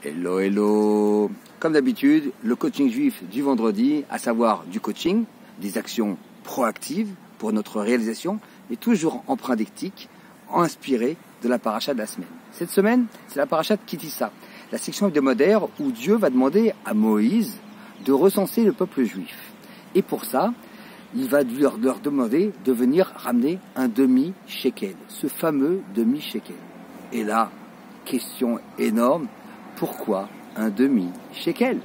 Hello, hello. Comme d'habitude, le coaching juif du vendredi, à savoir du coaching, des actions proactives pour notre réalisation, mais toujours empreint d'éthique, inspiré de la paracha de la semaine. Cette semaine, c'est la paracha de Kitissa, la section hebdomadaire où Dieu va demander à Moïse de recenser le peuple juif. Et pour ça, il va leur demander de venir ramener un demi-shekel, ce fameux demi-shekel. Et là, question énorme, pourquoi un demi-shekel?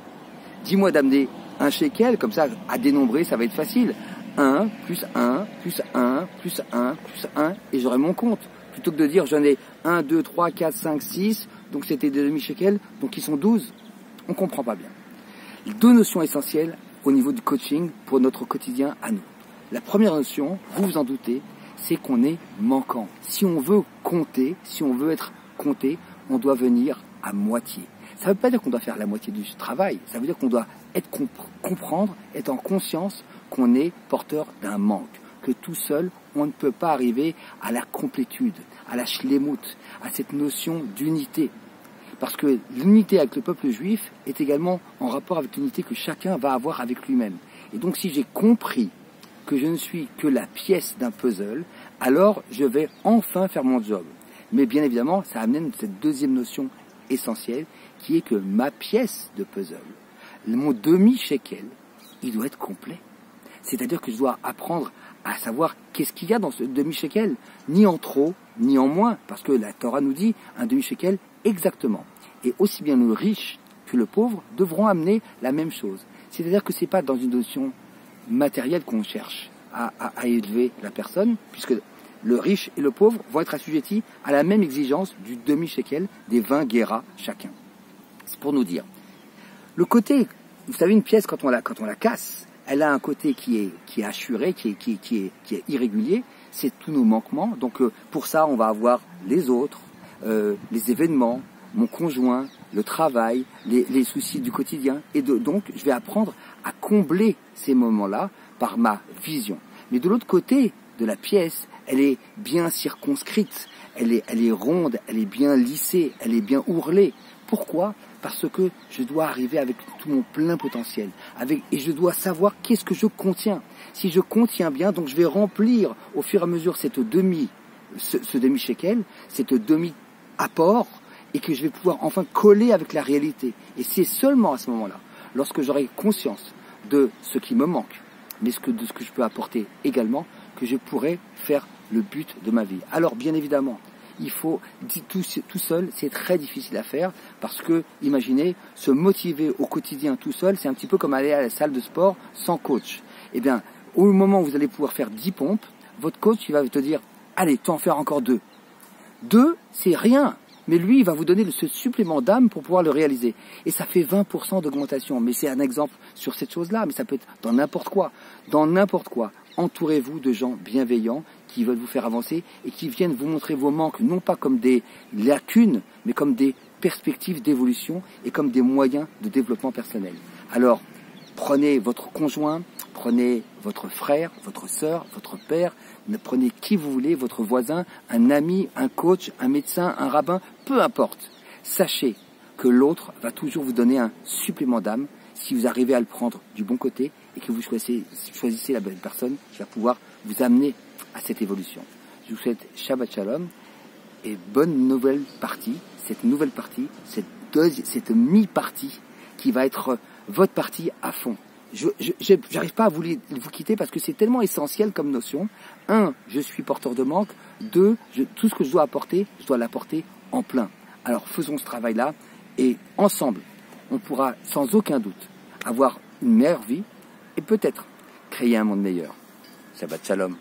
Dis-moi d'amener un shekel, comme ça, à dénombrer, ça va être facile. 1, plus 1, plus 1, plus 1, plus 1, et j'aurai mon compte. Plutôt que de dire, j'en ai 1, 2, 3, 4, 5, 6, donc c'était des demi-shekels, donc ils sont 12. On ne comprend pas bien. Deux notions essentielles au niveau du coaching pour notre quotidien à nous. La première notion, vous vous en doutez, c'est qu'on est manquant. Si on veut compter, si on veut être compté, on doit venir à moitié. Ça ne veut pas dire qu'on doit faire la moitié du travail, ça veut dire qu'on doit comprendre, être en conscience qu'on est porteur d'un manque, que tout seul, on ne peut pas arriver à la complétude, à la shlemut, à cette notion d'unité. Parce que l'unité avec le peuple juif est également en rapport avec l'unité que chacun va avoir avec lui-même. Et donc si j'ai compris que je ne suis que la pièce d'un puzzle, alors je vais enfin faire mon job. Mais bien évidemment, ça amène cette deuxième notion essentielle, qui est que ma pièce de puzzle, mon demi-shekel, il doit être complet. C'est-à-dire que je dois apprendre à savoir qu'est-ce qu'il y a dans ce demi-shekel, ni en trop, ni en moins, parce que la Torah nous dit un demi-shekel exactement. Et aussi bien le riche que le pauvre devront amener la même chose. C'est-à-dire que ce n'est pas dans une notion matérielle qu'on cherche à élever la personne, puisque le riche et le pauvre vont être assujettis à la même exigence du demi-shekel, des 20 guéras chacun. C'est pour nous dire. Le côté, vous savez, une pièce, quand on la casse, elle a un côté qui est assuré, qui est irrégulier, c'est tous nos manquements. Donc pour ça, on va avoir les autres, les événements, mon conjoint, le travail, les soucis du quotidien. Et donc, je vais apprendre à combler ces moments-là par ma vision. Mais de l'autre côté de la pièce, elle est bien circonscrite, elle est ronde, elle est bien lissée, elle est bien ourlée. Pourquoi? Parce que je dois arriver avec tout mon plein potentiel, et je dois savoir qu'est-ce que je contiens. Si je contiens bien, donc je vais remplir au fur et à mesure ce demi-shekel, cette demi-apport, et que je vais pouvoir enfin coller avec la réalité. Et c'est seulement à ce moment-là, lorsque j'aurai conscience de ce qui me manque, mais de ce que je peux apporter également, que je pourrai faire le but de ma vie. Alors, bien évidemment, il faut, tout seul, c'est très difficile à faire, parce que, imaginez, se motiver au quotidien tout seul, c'est un petit peu comme aller à la salle de sport sans coach. Eh bien, au moment où vous allez pouvoir faire 10 pompes, votre coach, il va te dire, allez, tu en faire encore 2. 2, c'est rien. Mais lui, il va vous donner ce supplément d'âme pour pouvoir le réaliser. Et ça fait 20% d'augmentation. Mais c'est un exemple sur cette chose-là, mais ça peut être dans n'importe quoi. Dans n'importe quoi. Entourez-vous de gens bienveillants qui veulent vous faire avancer et qui viennent vous montrer vos manques, non pas comme des lacunes, mais comme des perspectives d'évolution et comme des moyens de développement personnel. Alors, prenez votre conjoint, prenez votre frère, votre sœur, votre père, prenez qui vous voulez, votre voisin, un ami, un coach, un médecin, un rabbin, peu importe. Sachez que l'autre va toujours vous donner un supplément d'âme si vous arrivez à le prendre du bon côté et que vous choisissez la bonne personne qui va pouvoir vous amener à cette évolution. Je vous souhaite Shabbat Shalom et bonne nouvelle partie, cette cette mi-partie qui va être votre partie à fond. Je n'arrive pas à vous quitter parce que c'est tellement essentiel comme notion. 1, je suis porteur de manque. 2, tout ce que je dois apporter, je dois l'apporter en plein. Alors faisons ce travail-là et ensemble, on pourra sans aucun doute avoir une meilleure vie et peut-être créer un monde meilleur. Shabbat Shalom.